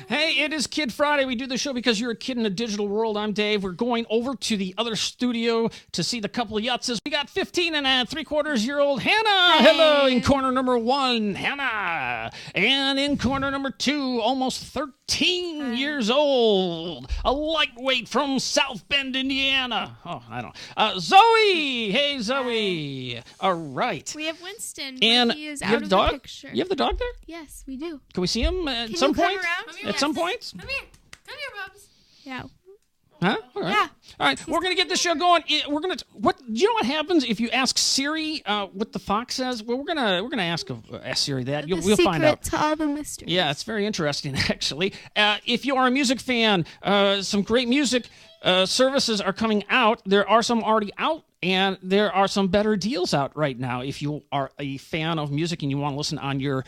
Hey, it is Kid Friday. We do the show because you're a kid in a digital world. I'm Dave. We're going over to the other studio to see the couple of yutzes. We got 15 and a 3/4-year-old Hannah. Hey. Hello, in corner number 1, Hannah. And in corner number 2, almost 13 years old, a lightweight from South Bend, Indiana. Oh, I don't know. Zoe. Hey, Zoe. All right. We have Winston, And but he is you out have of the dog? the picture. You have the dog there? Yes, we do. Can we see him at Can some you come point? around? At some point? Come here. Come here, Bubs. Yeah. Huh? All right. Yeah. All right. We're gonna get this show going. We're gonna. What? Do you know what happens if you ask Siri what the fox says? Well, we're gonna ask Siri that. We'll find out. To all the mysteries. Yeah, it's very interesting actually. If you are a music fan, some great music services are coming out. There are some already out. And there are some better deals out right now. If you are a fan of music and you want to listen on your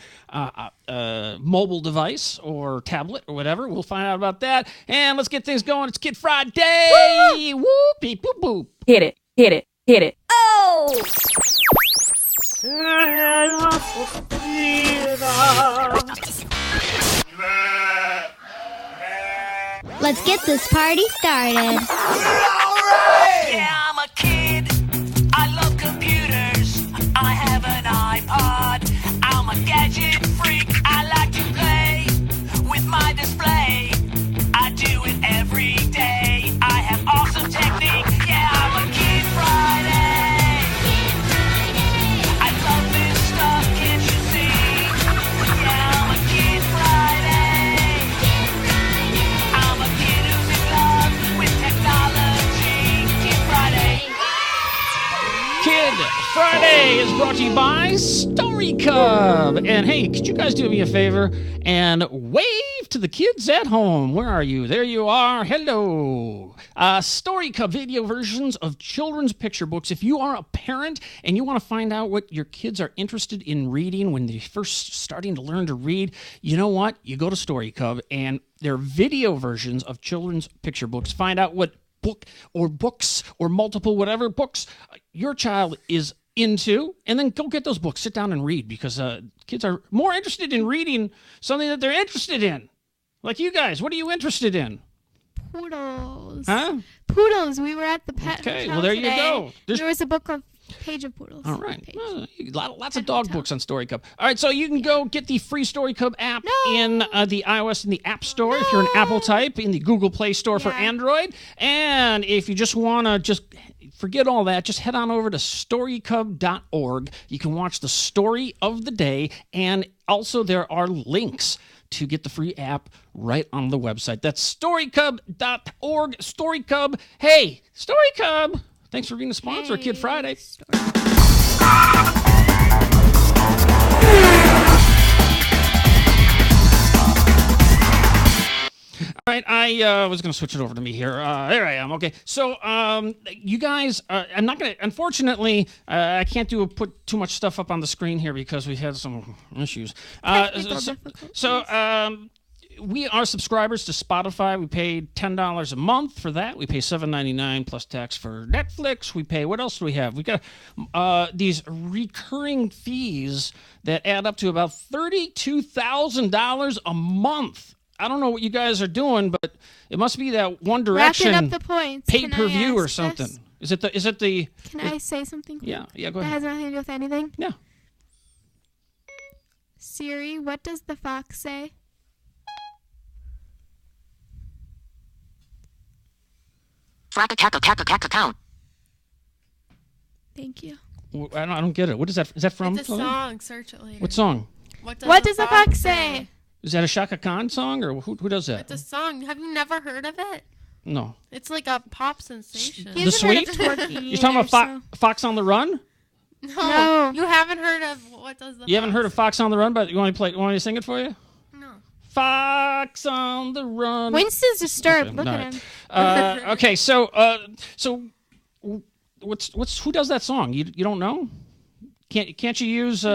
mobile device or tablet or whatever, we'll find out about that. And let's get things going. It's Kid Friday. Woo! Beep, boop, boop. Hit it, hit it, hit it. Oh! Let's get this party started. Yeah, I'm a kid. I love computers. I have an iPod. I'm a gadget freak. I like to play with my display. I do it every day. I have awesome technique. Yeah, I'm a Kid Friday. I love this stuff, can't you see? Yeah, I'm a Kid Friday. I'm a kid who's in love with technology. Kid Friday. Kid Friday is brought to you by StoryCub. And hey, could you guys do me a favor and wave to the kids at home? Where are you? There you are. Hello. StoryCub video versions of children's picture books. If you are a parent and you want to find out what your kids are interested in reading when they're first starting to learn to read, you know what? You go to StoryCub and they're video versions of children's picture books. Find out what book or books or multiple whatever books your child is into, and then go get those books. Sit down and read, because kids are more interested in reading something that they're interested in. Like you guys, what are you interested in? Poodles. Huh? Poodles. We were at the pet Okay, hotel well, there you today. go. There was a book of Page of Poodles. All right. Page. Lots of dog books on StoryCub. All right, so you can go get the free StoryCub app in the iOS and the App Store if you're an Apple type, in the Google Play Store for Android. And if you just want to just forget all that, just head on over to storycub.org. You can watch the story of the day, and also there are links to get the free app right on the website. That's storycub.org. StoryCub. Hey, StoryCub. Thanks for being a sponsor of Kid Friday. All right, I was going to switch it over to me here. There I am. Okay, so you guys, I'm not going to. Unfortunately, I can't put too much stuff up on the screen here because we've had some issues. We are subscribers to Spotify. We pay $10 a month for that. We pay $7.99 plus tax for Netflix. We pay, what else do we have? We got these recurring fees that add up to about $32,000 a month. I don't know what you guys are doing, but it must be that One Direction Wrapping up the points. pay-per-view or something. This? Is it the? Can I say something? Yeah, go That ahead. has nothing to do with anything? Yeah. Siri, what does the fox say? Count. Thank you. I don't get it. What is that? Is that from? It's a song. Search it later. What song? What does the fox say? Is that a Shaka Khan song, or who does that? It's a song. Have you never heard of it? No. It's like a pop sensation. The Sweet? You're talking about Fox on the Run? No. You haven't heard of What Does the You haven't Fox heard of Fox on the Run, but you want me to sing it for you? No. Fox on the Run. Winston's disturbed. Okay, Look all at right. him. Okay, so who does that song? You don't know? Can't you use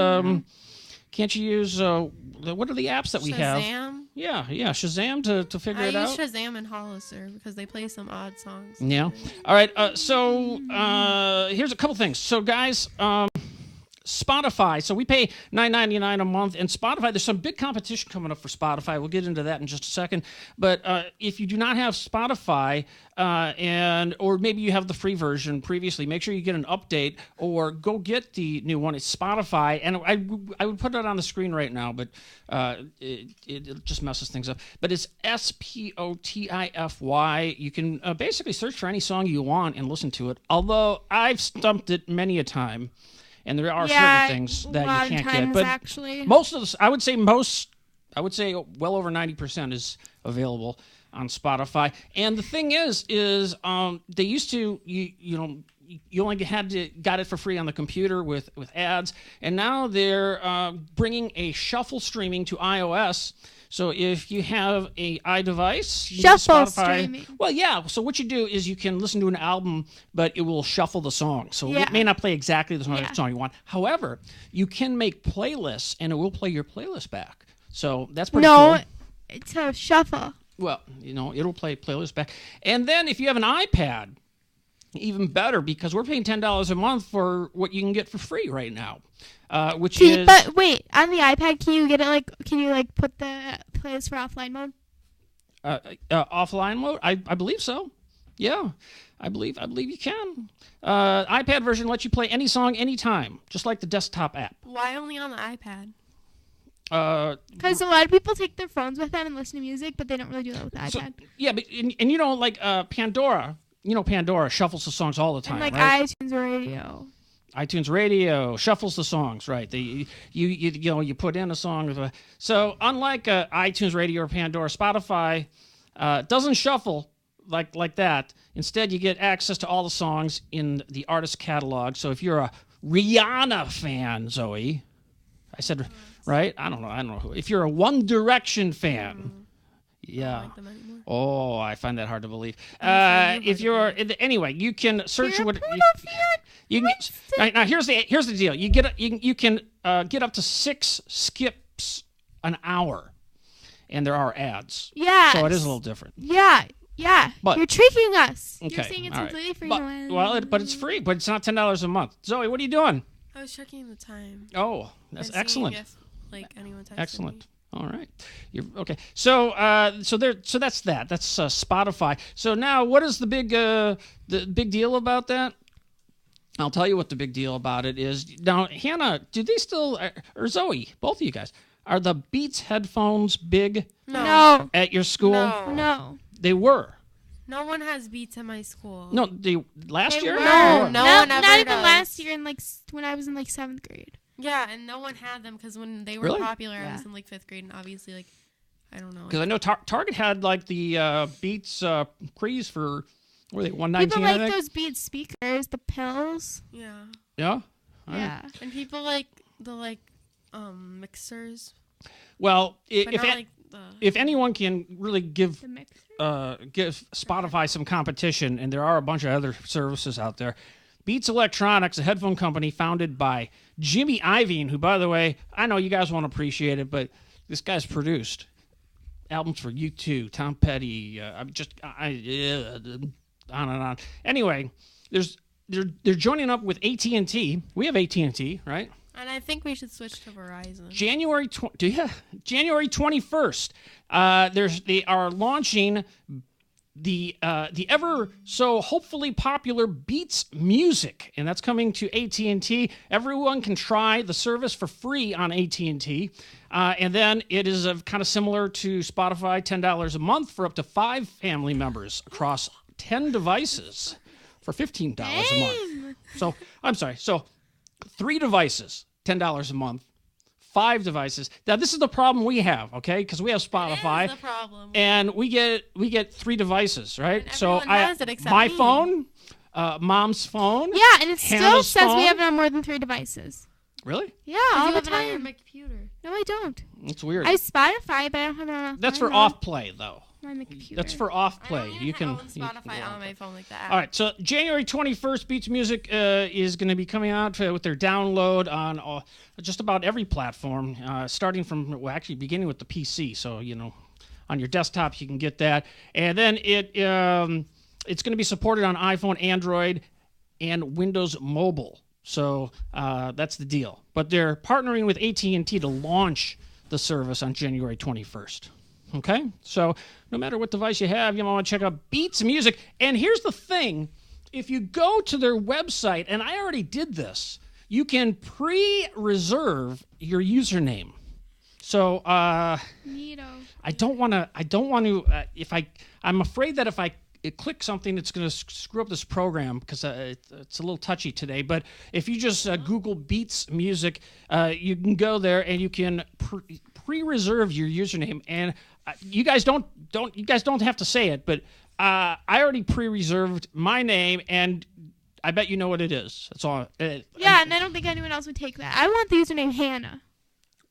what are the apps that we have? Shazam? Yeah, Shazam to figure it I out. use Shazam and Hollister because they play some odd songs. Yeah. All right. So here's a couple things. So guys, Spotify. So we pay $9.99 a month, and Spotify, there's some big competition coming up for Spotify. We'll get into that in just a second. But if you do not have Spotify, or maybe you have the free version previously, make sure you get an update or go get the new one. It's Spotify, and I would put it on the screen right now, but it just messes things up. But it's Spotify. You can basically search for any song you want and listen to it, although I've stumped it many a time, and there are certain things that you can't get. But actually, most of this, I would say well over 90% is available on Spotify. And the thing is they used to you only got it for free on the computer with ads, and now they're bringing a shuffle streaming to iOS. So if you have a iDevice, shuffle Spotify, streaming. Well, yeah. So what you do is you can listen to an album, but it will shuffle the song. So it may not play exactly the song you want. However, you can make playlists, and it will play your playlist back. So that's pretty cool. No, it's a shuffle. Well, it'll play playlist back. And then if you have an iPad, even better, because we're paying $10 a month for what you can get for free right now, which is... But wait, on the iPad, can you get it can you put the playlist for offline mode? Offline mode? I believe so. Yeah, I believe you can. iPad version lets you play any song anytime, just like the desktop app. Why only on the iPad? Because a lot of people take their phones with them and listen to music, but they don't really do that with the iPad. Yeah, but like Pandora. Pandora shuffles the songs all the time, and right? iTunes Radio. iTunes Radio shuffles the songs, right? You put in a song. So unlike iTunes Radio or Pandora, Spotify doesn't shuffle like that. Instead, you get access to all the songs in the artist catalog. So if you're a Rihanna fan, Zoe, I said right? I don't know who. If you're a One Direction fan, yeah. I don't like them anymore. Oh, I find that hard to believe. If you're anyway, you can search what you can. Now here's the deal. You can get up to 6 skips an hour, and there are ads. Yeah. So it is a little different. Yeah. But you're tricking us. Okay, You're saying it's all right. completely free. But it's free. But it's not $10 a month. Zoe, what are you doing? I was checking the time. Oh, that's And seeing excellent. If, anyone texted Excellent. me. All right. You're okay. So that's that. That's Spotify. So now, what is the big deal about that? I'll tell you what the big deal about it is. Now, Hannah, do they still, or Zoe, both of you guys, are the Beats headphones big No. at your school? No. They were. No one has Beats at my school. No, last year? No, Or- no one ever Not even does. last year. When I was in 7th grade. Yeah, and no one had them because when they were Really? popular, I was in 5th grade, and obviously, I don't know. Because I know Target had the Beats Crees for, what were they, $119? People I like think? those Beats speakers, the pills. Yeah, Yeah. All right. Yeah. and people like the mixers. Well, But if not if anyone can really give The mixer. give Spotify some competition, and there are a bunch of other services out there. Beats Electronics, a headphone company founded by Jimmy Iovine, who, by the way, I know you guys won't appreciate it, but this guy's produced albums for U2, Tom Petty, on and on. Anyway, they're joining up with AT&T. We have AT&T, right? and I think we should switch to Verizon. January 21st. They are launching the ever so hopefully popular Beats Music, and that's coming to AT&T. Everyone can try the service for free on AT&T, and then it is kind of similar to Spotify, $10 a month for up to 5 family members across 10 devices for $15 a month. So I'm sorry. So 3 devices, $10 a month. 5 devices. Now this is the problem we have, okay? Because we have Spotify, It is the problem. and we get 3 devices, right? And So everyone has it except my me. phone, Mom's phone. Yeah, and it still Hannah's says phone? we have it on more than 3 devices. Really? Yeah, You all the have it on your time. computer. No, I don't. It's weird. I have Spotify, but I don't have it on. That's for my off play, though. On my computer. That's for off I play. don't even You can own you can Spotify go on on. my phone like that. All right, so January 21st, Beats Music is going to be coming out with their download on just about every platform, starting from, actually beginning with the PC. So, on your desktop, you can get that. And then it's going to be supported on iPhone, Android, and Windows Mobile. So that's the deal. But they're partnering with AT&T to launch the service on January 21st. Okay? So no matter what device you have, you might want to check out Beats Music. And here's the thing. If you go to their website, and I already did this, you can pre-reserve your username. So Neato. I'm afraid that if I click something, it's going to screw up this program because it's a little touchy today. But if you just Google Beats Music, you can go there and you can pre-reserve your username. And you guys don't have to say it, but I already pre-reserved my name, and I bet you know what it is. That's all. Yeah, and I don't think anyone else would take that. I want the username Hannah.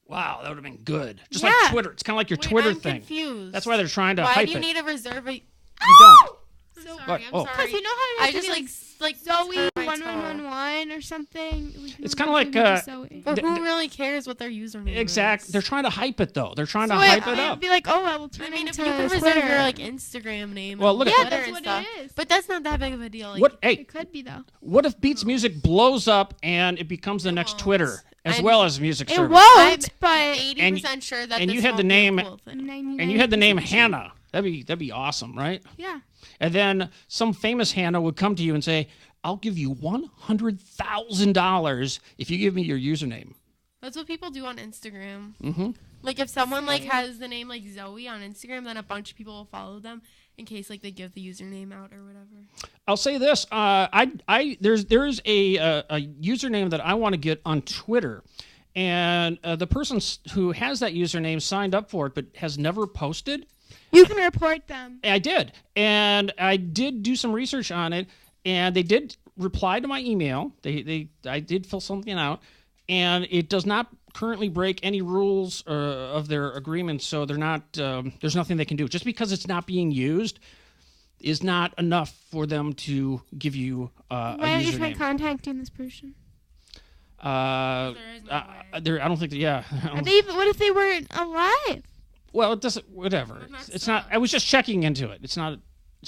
Wow, that would have been good. Just like Twitter. It's kind of like your Twitter thing. I'm confused. That's why they're trying to hype it. Why do you need to reserve a... You don't. So, What? I'm Oh. sorry. Because you know how I just like Zoe turn my toe. 1111 or something. It's kinda like, Zoe. But who really cares what their username is? Exactly. They're trying to hype it, though. They're trying to So hype it I'd up. be like, oh, I will turn I mean, if into you can reserve Twitter. your like Instagram name, Well, and look at Twitter that's and what stuff, it is. but that's not that big of a deal. Like, What? Hey, It could be though. what if Beats Music blows up and it becomes the next won't. Twitter as I'm- well as music It service? won't, but 80% sure that and this you had the won't be a name- cool thing. And you had the name Hannah. That'd be awesome, right? Yeah. And then some famous Hannah would come to you and say, "I'll give you $100,000 if you give me your username." That's what people do on Instagram. Mm-hmm. Like if someone like has the name like Zoe on Instagram, then a bunch of people will follow them in case like they give the username out or whatever. I'll say this: there's a username that I want to get on Twitter, and the person who has that username signed up for it but has never posted. You can report them. I did, and I did do some research on it, and they did reply to my email. I did fill something out, and it does not currently break any rules of their agreement, so they're not. There's nothing they can do. Just because it's not being used is not enough for them to give you a Why don't you try username. contacting this person? There is no way. I don't think. Yeah. What if they weren't alive? Well, it doesn't. Whatever. It's not. I was just checking into it. It's not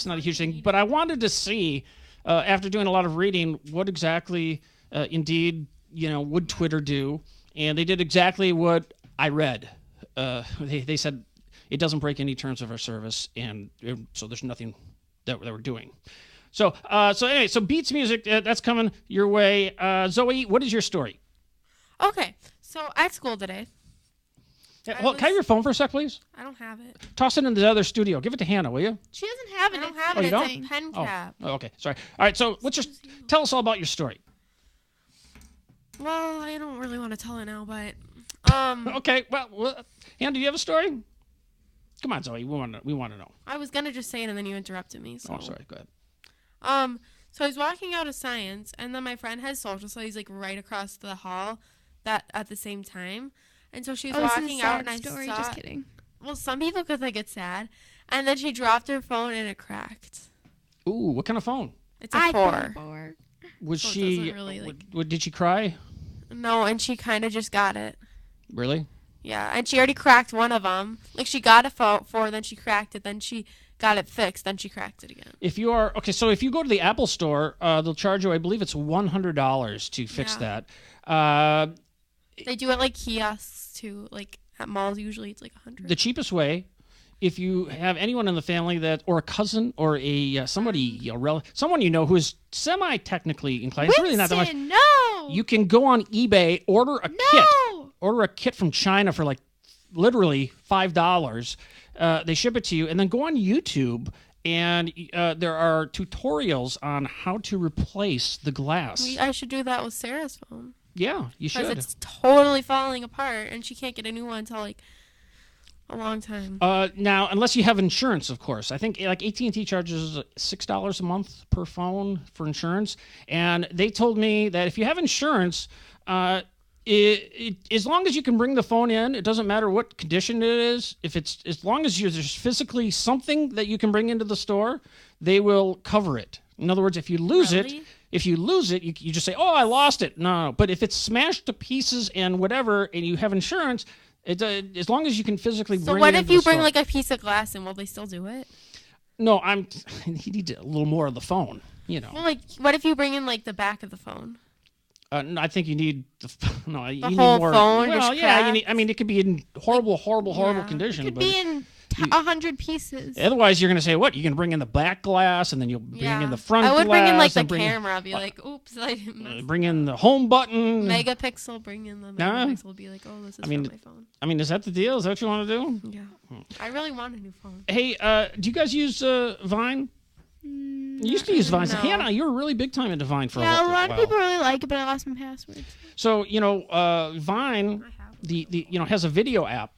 a huge thing. But I wanted to see, after doing a lot of reading, what exactly, indeed, would Twitter do? And they did exactly what I read. They said it doesn't break any terms of our service, and so there's nothing that we're doing. So anyway, so Beats Music, that's coming your way. Zoe, what is your story? Okay, so at school today, Can I have your phone for a sec, please? I don't have it. Toss it into the other studio. Give it to Hannah, will you? She doesn't have I it. don't have Oh, it. you It's don't? a pen cap. Oh, okay. Sorry. All right. So, tell us all about your story. Well, I don't really want to tell it now, but Okay. Well, Hannah, do you have a story? Come on, Zoe. We want to know. I was gonna just say it and then you interrupted me. So. Oh, sorry. Go ahead. So I was walking out of science, and then my friend has social studies like right across the hall, that at the same time, and so she was This is a walking out, sad and I story. saw. Just kidding. Well, some people could think it's sad, and then she dropped her phone and it cracked. Ooh, what kind of phone? It's a 4. Was So it she? doesn't really, like- Did she cry? No, and she kind of just got it. Really? Yeah, and she already cracked one of them. Like she got a 4, then she cracked it, then she got it fixed, then she cracked it again. If you are so if you go to the Apple Store, they'll charge you. I believe it's $100 to fix that. They do it like kiosks too, like at malls. Usually it's like 100. The cheapest way, if you have anyone in the family or a cousin or somebody, someone who is semi-technically inclined, it's really not that much. Winston, no. You can go on eBay, order a kit from China for like literally $5. They ship it to you, and then go on YouTube, and there are tutorials on how to replace the glass. I should do that with Sarah's phone. Yeah, you Because should. it's totally falling apart, and she can't get a new one until like a long time. Now, unless you have insurance, of course. I think like AT&T charges $6 a month per phone for insurance, and they told me that if you have insurance, as long as you can bring the phone in, it doesn't matter what condition it is. As long as there's physically something that you can bring into the store, they will cover it. In other words, if you lose it, you just say, "Oh, I lost it." No, but if it's smashed to pieces and whatever, and you have insurance, as long as you can physically So bring what it if into you the bring store. like a piece of glass in? Will they still do it? No, you need a little more of the phone. Well, like what if you bring in like the back of the phone? No, I think you need no. You need whole more. phone Well, just yeah. cracked? It could be in horrible condition. Could but be in 100 pieces. otherwise, you're going to say what? You can bring in the back glass, and then you'll bring in the front I glass. would bring in like the and camera. I'd be like, oops, I didn't mess bring in the home button. megapixel. Bring in the megapixel. Be like, oh, this is from my phone. I mean, is that the deal? Is that what you want to do? Yeah. I really want a new phone. Hey, do you guys use Vine? You used to use Vine. No. Hannah, you were really big time into Vine for a Yeah, while. a lot of people really like it, but I lost my password. So Vine, the has a video app,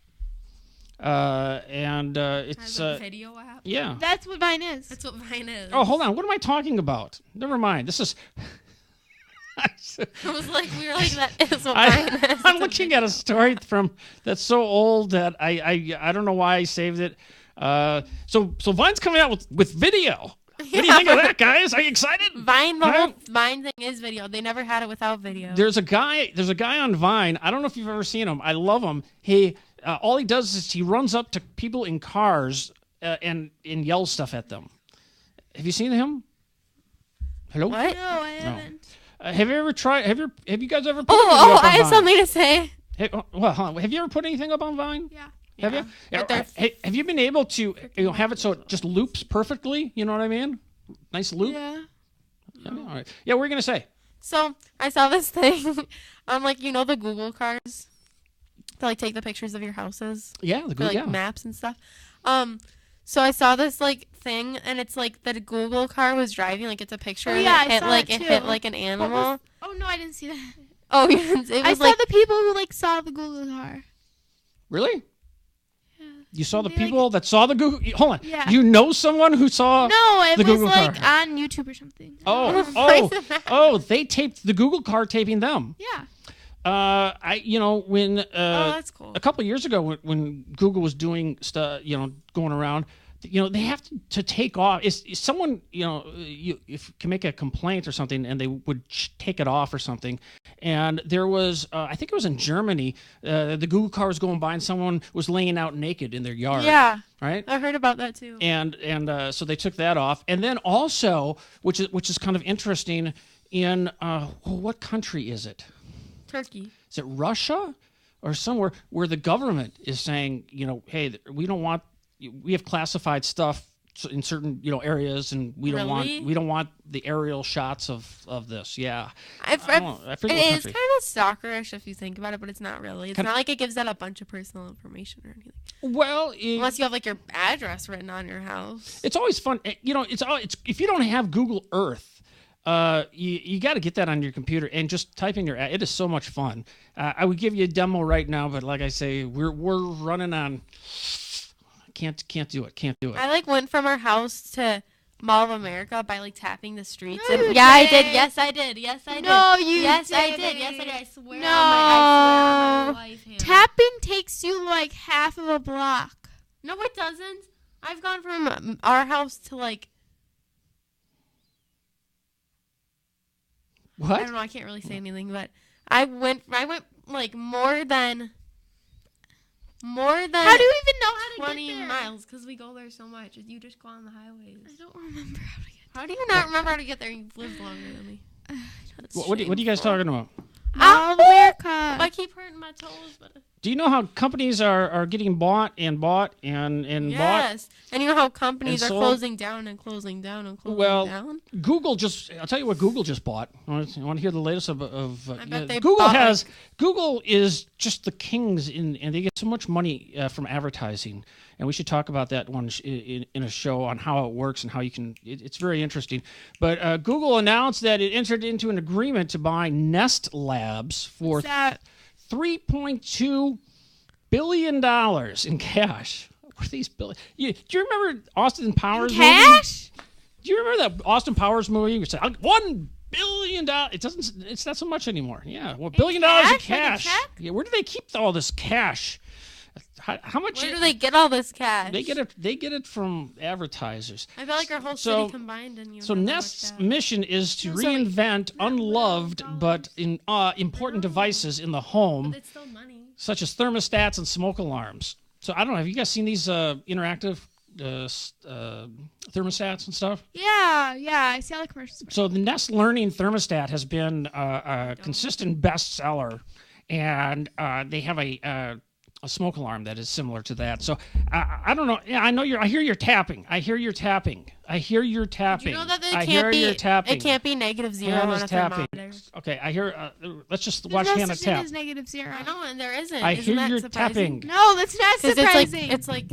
and it's Has a video app. yeah. That's what Vine is. That's what Vine is. Oh, hold on. What am I talking about? Never mind. This is. I was like, we were like, that is what Vine is. I'm looking at a story that's so old that I don't know why I saved it. So Vine's coming out with video. What do you think of that, guys? Are you excited? Vine, the whole Vine thing is video. They never had it without video. There's a guy on Vine. I don't know if you've ever seen him. I love him. He all he does is he runs up to people in cars and yells stuff at them. Have you seen him? Hello? What? No, I haven't. Have you ever tried? Have you guys ever? Put Oh, anything up on I have Vine? something to say. Hey, well, hold on. Have you ever put anything up on Vine? Yeah. Have you? But they're Have you been able to have it so it just loops perfectly? You know what I mean? Nice loop. Yeah. Yeah, all right. Yeah, what were you gonna say? So I saw this thing on like the Google cars to like take the pictures of your houses Yeah, the for good. like Yeah. maps and stuff. So I saw this like thing, and it's like that a Google car was driving. Like it's a picture. Oh, and yeah, it I hit saw like that it too. hit like an animal. Oh no, I didn't see that. Oh, yeah, it was I saw like the people who like saw the Google car. Really? Yeah. You saw the They, like- people that saw the Google. Hold on. Yeah. You know someone who saw? No, it the was Google like car. on YouTube or something. Why is it that? They taped the Google car taping them. Yeah. When Oh, that's cool. a couple of years ago when Google was doing stuff, going around, they have to take off. Is someone, if can make a complaint or something, and they would take it off or something. And there was, I think it was in Germany, the Google car was going by and someone was laying out naked in their yard. Yeah, Right. I heard about that too. And so they took that off. And then also, which is kind of interesting, in what country is it? Turkey. Is it Russia or somewhere where the government is saying, hey, we have classified stuff in certain areas, and we don't want the aerial shots of this. Yeah, I forget what It is country. kind of stalkerish if you think about it, but it's not really. It's not like it gives out a bunch of personal information or anything. Well, Unless you have like your address written on your house. it's always fun. It's if you don't have Google Earth, you got to get that on your computer and just type in it is so much fun. I would give you a demo right now, but like I say, we're running on. Can't do it. I like went from our house to Mall of America by like tapping the streets. No, And, you yeah, I didn't. did. Yes, I did. Yes, I did. No, you Yes, I didn't. did. Yes, I did. I swear. No. I swear on my life, Hannah. Tapping takes you like half of a block. No, it doesn't. I've gone from our house to like I What? don't know. I can't really say anything, but I went like more than. How do you even know how to 20 get there? miles because we go there so much. You just go on the highways. I don't remember how to get How do you not remember how to get there? You've lived longer than me. That's What are you guys shameful. talking about? Mall of America. I keep hurting my toes, but Do you know how companies are getting bought and bought? yes. And you know how companies and are sold? closing down and closing down and closing Well, down? I'll tell you what Google just bought. You want to hear the latest of I bet they Google bought, Google is just the kings and they get so much money from advertising. And we should talk about that one in a show on how it works and how you can. It's very interesting. But Google announced that it entered into an agreement to buy Nest Labs for What's that? $3.2 billion in cash. What are these billion? Do you remember Austin Powers movie? Cash? Do you remember that Austin Powers movie? You said $1 billion. It's not so much anymore. Yeah, well, $1 billion in cash? Like a cash. check? Yeah, where do they keep all this cash? How much? Where do they get all this cash? They get it from advertisers. I feel like our whole So- city combined and you. So have that much Nest's cash. mission is to No, so wait, reinvent unloved but important devices in the home, But it's still money. such as thermostats and smoke alarms. So I don't know. Have you guys seen these interactive thermostats and stuff. Yeah, I see all the commercials. So the Nest Learning thermostat has been a consistent bestseller, and they have a smoke alarm that is similar to that. So I don't know. Yeah, I know I hear you're tapping. I hear you're tapping. You know that it can't be negative zero on a thermometer. Okay, I hear. Let's just watch There's no Hannah such thing tap. as negative zero. I know, and there isn't. I Isn't hear that you're surprising? tapping. No, that's not 'Cause surprising. it's like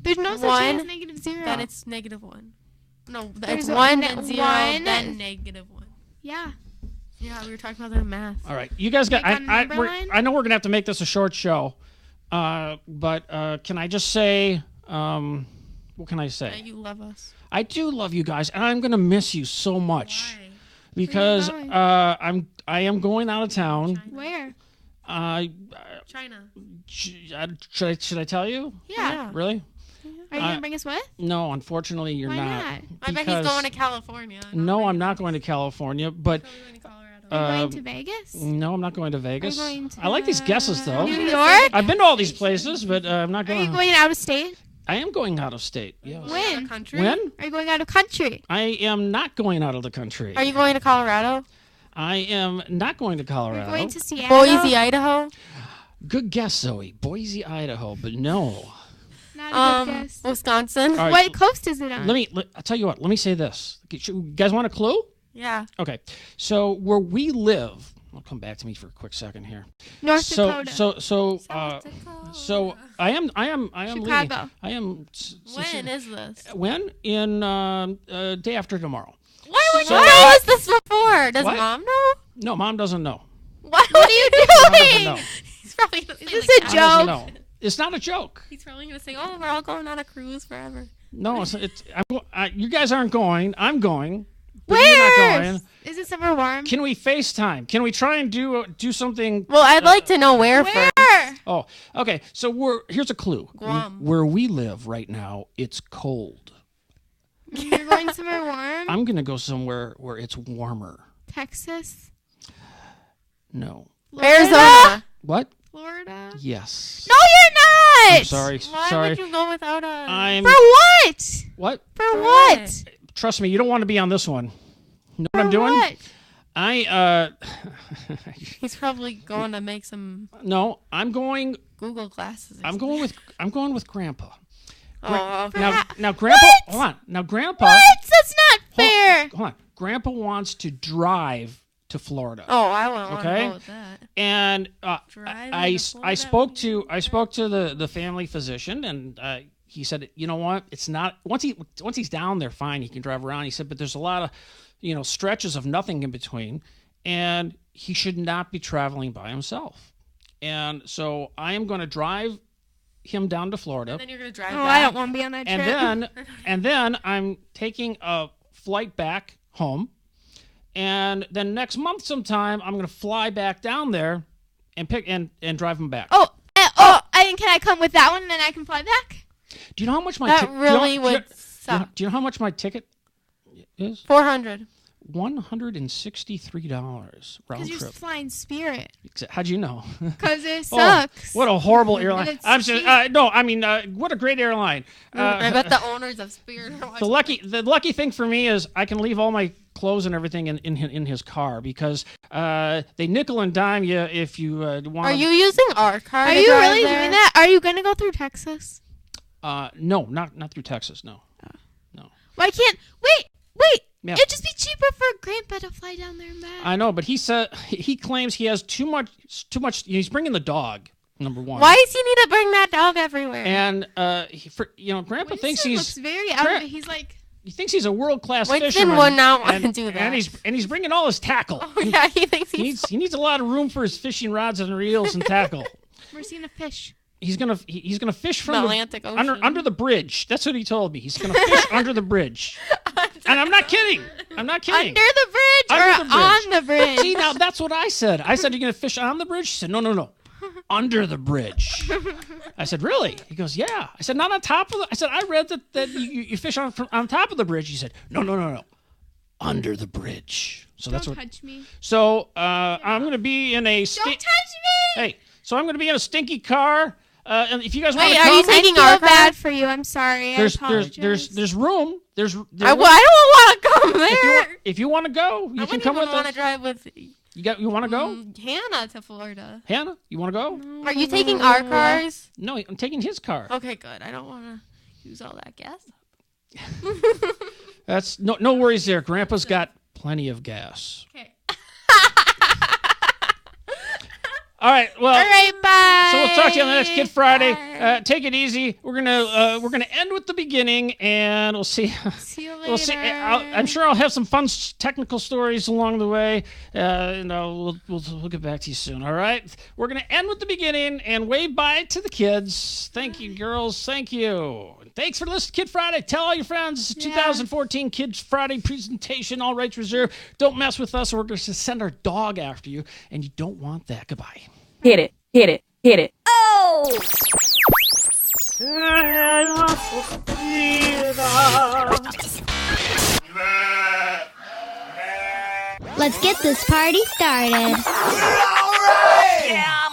There's no such thing as negative zero. then it's -1. No, There's it's 1, a then 0, one. then -1. Yeah. Yeah, we were talking about that in math. All right, you guys got. Like on number line? I know we're gonna have to make this a short show, but can I just say, what can I say? That you love us. I do love you guys, and I'm gonna miss you so much. Why? Because going? I am going out of town. Where? China. Should I tell you? Yeah. Really? Are you gonna bring us with? No, unfortunately, you're Why not. not? I bet he's going to California. No, I'm not going to California, but Probably going to Colorado. Are you going to Vegas? no, I'm not going to Vegas. going to, I like these guesses though. New York? I've been to all these places, but I'm not Are going. you going out of state? I am going out of state. Yes. When? Country? When? Are you going out of country? I am not going out of the country. Are you going to Colorado? I am not going to Are Colorado. you going to Seattle? Boise, Idaho? Good guess, Zoe. Boise, Idaho, but no. Not a good guess. Wisconsin? All right, What coast is it on? I'll tell you what. Let me say this. You guys want a clue? Yeah. Okay. So where we live, I'll come back to me for a quick second here. North Dakota. So I am Chicago. leaving. I am. When is this? When? In day after tomorrow. Why would So- you tell us this before? Does What? Mom know? No, Mom doesn't know. What What are you Mom doesn't doing? know. He's probably going to say Is like this a that. Mom doesn't joke? know. It's not a joke. He's probably going to say, oh, we're all going on a cruise forever. No, you guys aren't going. I'm going. But you're not Where? going. Is it somewhere warm? Can we FaceTime? Can we try and do something? Well, I'd like to know where first. Where? Oh, okay. So here's a clue. Guam. Where we live right now, it's cold. You're going somewhere warm? I'm gonna go somewhere where it's warmer. Texas? No. Arizona. What? Florida? Yes. No, you're not! I'm sorry. Why Sorry. would you go without us? I'm. For what? What? For what? Trust me, you don't want to be on this one. Know what For I'm doing? what? He's probably going to make some No, I'm going. Google glasses. I'm going with Grandpa. Oh, okay. Now, Grandpa. What? Hold on. Now, Grandpa. What? That's not fair. Hold on. Grandpa wants to drive to Florida. Oh, I wouldn't want to Okay. go with that. And Driving I to Florida spoke would be to the family physician, and he said, you know what, it's not once he's down there, fine, he can drive around. He said, but there's a lot of stretches of nothing in between, and he should not be traveling by himself. And so I am going to drive him down to Florida, And then you're going to drive Oh, back. I don't want to be on that trip. and then I'm taking a flight back home. And then next month sometime, I'm going to fly back down there and pick and drive him back. Can I come with that one and then I can fly back? Do you know how much my That really would suck. Do you know how much my ticket is? $400. $163 round Because you're trip. flying Spirit. How'd you know? Because it Oh, sucks. what a horrible airline! it's I'm just cheap. no. I mean, what a great airline. I bet the owners of Spirit are watching. The lucky thing for me is I can leave all my clothes and everything in his car because they nickel and dime you if you want. Are you using our car? Are to you drive really there? doing that? Are you going to go through Texas? No, not through Texas. No. Why can't... Wait. Yeah. It'd just be cheaper for Grandpa to fly down there and back. I know, but he claims he has too much. He's bringing the dog. Number one. Why does he need to bring that dog everywhere? And Grandpa thinks Winston he's looks very out of it. He's like... he thinks he's a world class Winston fisherman. would not want to and- do that. And he's bringing all his tackle. Oh, yeah, he thinks He needs a lot of room for his fishing rods and reels and tackle. We're seeing a fish. He's gonna fish from The the Atlantic Ocean. under the bridge. That's what he told me. He's gonna fish under the bridge. And I'm not kidding. Under the bridge Under or the bridge. on the bridge? See, now that's what I said. I said, you're gonna fish on the bridge? He said, no. Under the bridge. I said, really? He goes, yeah. I said, not on top of the. I said, I read that you fish on top of the bridge. He said, no. Under the bridge. So that's Don't what. touch me. So I'm gonna be in a. Don't touch me! Hey, so I'm gonna be in a stinky car. And if you guys want Wait, to are come, you taking I our feel car? bad for you. I'm sorry. I there's apologize. room. I don't want to come there. If you want to go, you can come with I want to us. drive with You want to go? Hannah to Florida. Hannah, you want to go? Are you taking our cars? No, I'm taking his car. Okay, good. I don't want to use all that gas. That's no worries there. Grandpa's got plenty of gas. Okay. All right. Well. All right, bye. So we'll talk to you on the next Kid Friday. Take it easy. We're gonna end with the beginning, and we'll see. See you later. We'll see. I'm sure I'll have some fun technical stories along the way. We'll get back to you soon. All right. We're gonna end with the beginning and wave bye to the kids. Thank you, girls. Thank you. Thanks for listening to Kid Friday. Tell all your friends. It's 2014 Kids Friday presentation. All rights reserved. Don't mess with us, or we're going to send our dog after you, and you don't want that. Goodbye. Hit it, hit it, hit it. Oh! Let's get this party started. Yeah,